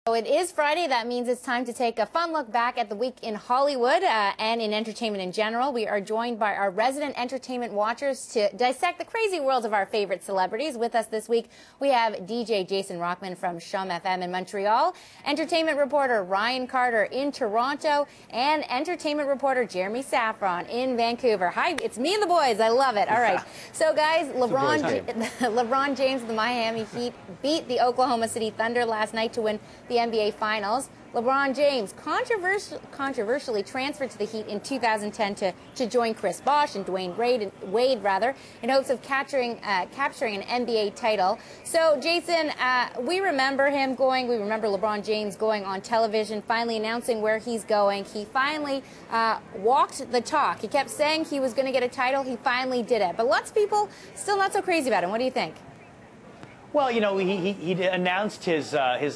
So it is Friday. That means it's time to take a fun look back at the week in Hollywood and in entertainment in general. We are joined by our resident entertainment watchers to dissect the crazy world of our favorite celebrities. With us this week, we have DJ Jason Rockman from Shum FM in Montreal, entertainment reporter Ryan Carter in Toronto, and entertainment reporter Jeremy Szafron in Vancouver. Hi, it's me and the boys. I love it. All right. So, guys, LeBron James of the Miami Heat beat the Oklahoma City Thunder last night to win the NBA Finals. LeBron James controversially transferred to the Heat in 2010 to join Chris Bosh and Dwayne Wade in hopes of capturing an NBA title. So, Jason, we remember him going, we remember LeBron James going on television, finally announcing where he's going. He finally walked the talk. He kept saying he was going to get a title. He finally did it. But lots of people still not so crazy about him. What do you think? Well, you know, he announced his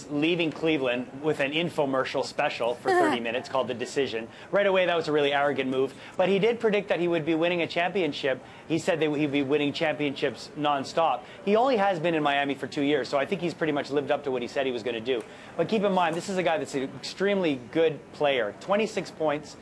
leaving Cleveland with an infomercial special for 30 minutes called The Decision. Right away, that was a really arrogant move. But he did predict that he would be winning a championship. He said that he'd be winning championships nonstop. He only has been in Miami for 2 years, so I think he's pretty much lived up to what he said he was going to do. But keep in mind, this is a guy that's an extremely good player. 26 points.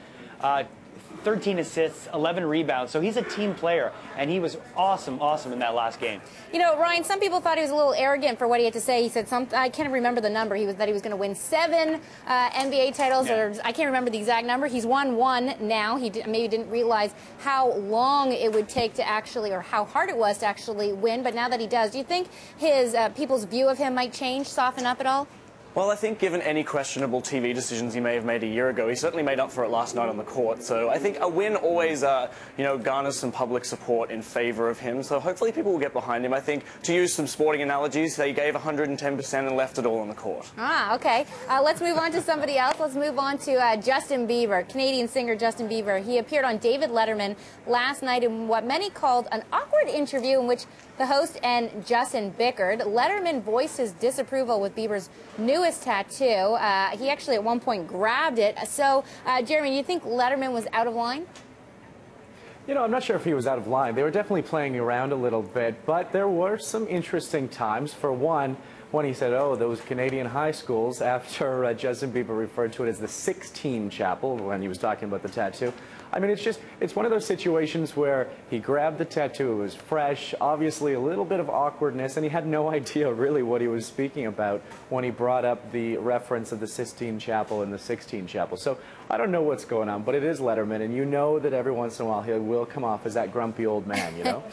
13 assists, 11 rebounds. So he's a team player, and he was awesome in that last game. You know, Ryan, some people thought he was a little arrogant for what he had to say. He said I can't remember the number. That he was going to win 7 NBA titles, or I can't remember the exact number. He's won 1 now. He maybe didn't realize how long it would take to actually, or how hard it was to actually win. But now that he does, do you think his people's view of him might change, soften up at all? Well, I think given any questionable TV decisions he may have made a year ago, he certainly made up for it last night on the court. So I think a win always, garners some public support in favour of him. So hopefully people will get behind him. I think, to use some sporting analogies, they gave 110% and left it all on the court. Ah, okay. Let's move on to somebody else. Let's move on to Justin Bieber, Canadian singer Justin Bieber. He appeared on David Letterman last night in what many called an awkward interview in which the host and Justin bickered. Letterman voiced his disapproval with Bieber's newest tattoo. He actually at one point grabbed it. So, Jeremy, do you think Letterman was out of line? You know, I'm not sure if he was out of line. They were definitely playing around a little bit, but there were some interesting times. For one, when he said, oh, those Canadian high schools, after Justin Bieber referred to it as the 16 Chapel when he was talking about the tattoo. I mean, it's one of those situations where he grabbed the tattoo, it was fresh, obviously a little bit of awkwardness, and he had no idea really what he was speaking about when he brought up the reference of the Sistine Chapel and the 16 Chapel. So I don't know what's going on, but it is Letterman, and you know that every once in a while he will come off as that grumpy old man, you know?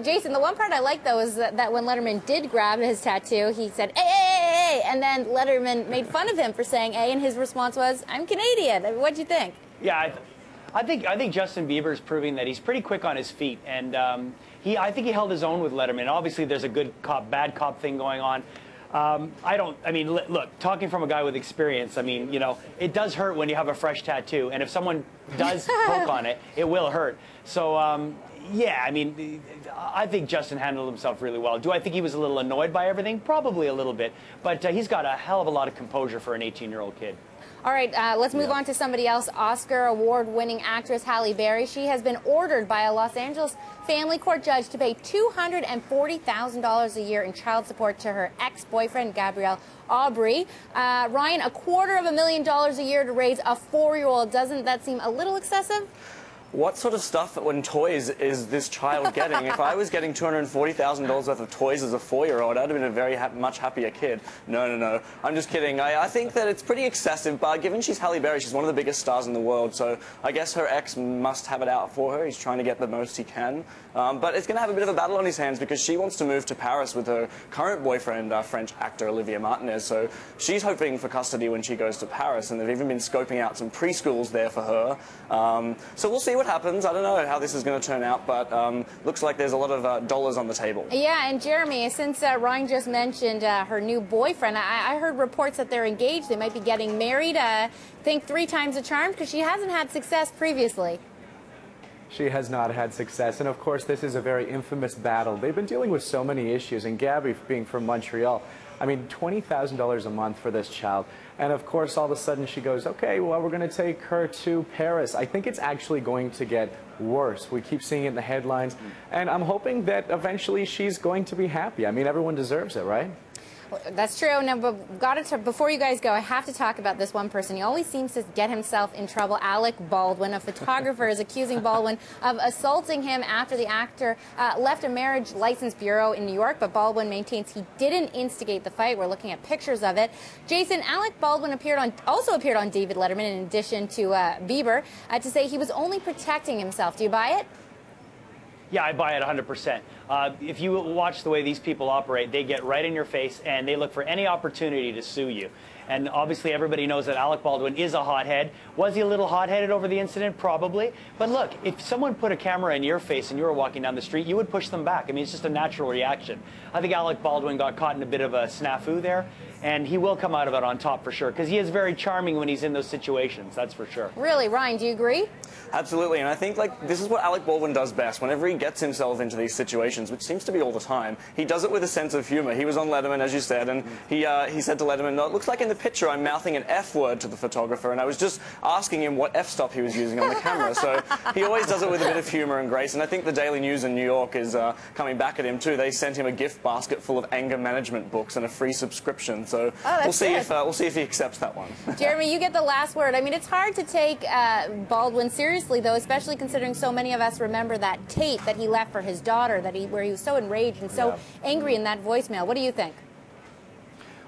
Jason, the one part I like, though, is that when Letterman did grab his tattoo, he said, hey, hey, hey, hey, and then Letterman made fun of him for saying, hey, and his response was, I'm Canadian. What'd you think? Yeah, I think Justin Bieber is proving that he's pretty quick on his feet, and I think he held his own with Letterman. Obviously, there's a good cop, bad cop thing going on. Look, talking from a guy with experience, I mean, you know, it does hurt when you have a fresh tattoo, and if someone does poke on it, it will hurt. So, yeah, I mean, I think Justin handled himself really well. Do I think he was a little annoyed by everything? Probably a little bit, but he's got a hell of a lot of composure for an 18-year-old kid. All right, let's move on to somebody else. Oscar award-winning actress Halle Berry. She has been ordered by a Los Angeles family court judge to pay $240,000 a year in child support to her ex-boyfriend, Gabrielle Aubry. Ryan, $250,000 a year to raise a 4-year-old. Doesn't that seem a little excessive? What sort of stuff and toys is this child getting? If I was getting $240,000 worth of toys as a 4-year-old, I'd have been a very much happier kid. No. I'm just kidding. I think that it's pretty excessive, but given she's Halle Berry, she's one of the biggest stars in the world, so I guess her ex must have it out for her. He's trying to get the most he can. But it's going to have a bit of a battle on his hands because she wants to move to Paris with her current boyfriend, French actor Olivier Martinez. So she's hoping for custody when she goes to Paris, and they've even been scoping out some preschools there for her. So we'll see what happens. I don't know how this is going to turn out, but looks like there's a lot of dollars on the table. Yeah, and Jeremy, since Ryan just mentioned her new boyfriend, I heard reports that they're engaged. They might be getting married. I think 3 times the charm because she hasn't had success previously. She has not had success, and of course this is a very infamous battle. They've been dealing with so many issues, and Gabby being from Montreal, I mean, $20,000 a month for this child. And of course, all of a sudden she goes, okay, well, we're going to take her to Paris. I think it's actually going to get worse. We keep seeing it in the headlines. And I'm hoping that eventually she's going to be happy. I mean, everyone deserves it, right? That's true. No, but before you guys go, I have to talk about this one person. He always seems to get himself in trouble. Alec Baldwin, a photographer, is accusing Baldwin of assaulting him after the actor left a marriage license bureau in New York, but Baldwin maintains he didn't instigate the fight. We're looking at pictures of it. Jason, Alec Baldwin also appeared on David Letterman in addition to Bieber to say he was only protecting himself. Do you buy it? Yeah, I buy it 100%. If you watch the way these people operate, they get right in your face and they look for any opportunity to sue you. And obviously everybody knows that Alec Baldwin is a hothead. Was he a little hot-headed over the incident? Probably. But look, if someone put a camera in your face and you were walking down the street, you would push them back. I mean, it's just a natural reaction. I think Alec Baldwin got caught in a bit of a snafu there, and he will come out of it on top for sure, because he is very charming when he's in those situations, that's for sure. Really, Ryan, do you agree? Absolutely, and I think this is what Alec Baldwin does best. Whenever he gets himself into these situations, which seems to be all the time, he does it with a sense of humor. He was on Letterman, as you said, and he said to Letterman, "No, it looks like in the picture I'm mouthing an F word to the photographer," and I was just asking him what f-stop he was using on the camera. So he always does it with a bit of humor and grace, and I think the Daily News in New York is coming back at him too. They sent him a gift basket full of anger management books and a free subscription. So we'll see if he accepts that one. Jeremy, you get the last word. I mean, it's hard to take Baldwin seriously, though, especially considering so many of us remember that tape that he left for his daughter, where he was so enraged and so angry in that voicemail. What do you think?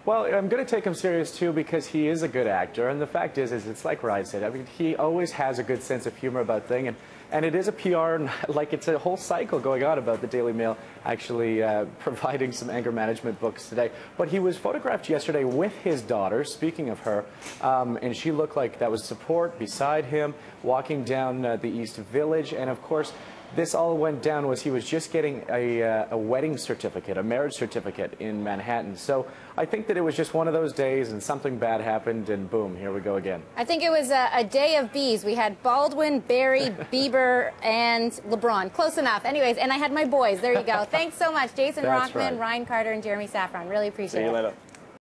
Well, I'm going to take him serious, too, because he is a good actor. And the fact is it's like Ryan said. I mean, he always has a good sense of humor about things. And it is a PR, and like it's a whole cycle going on about the Daily Mail actually providing some anger management books today. But he was photographed yesterday with his daughter, speaking of her, and she looked like that was support beside him, walking down the East Village. And, of course, this all went down was he was just getting a wedding certificate, a marriage certificate in Manhattan. So I think that it was just one of those days and something bad happened and boom, here we go again. I think it was a day of B's. We had Baldwin, Barry, Bieber, and LeBron. Close enough. Anyways, and I had my boys. There you go. Thanks so much, Jason Rockman, right. Ryan Carter, and Jeremy Szafron. Really appreciate it. See you later.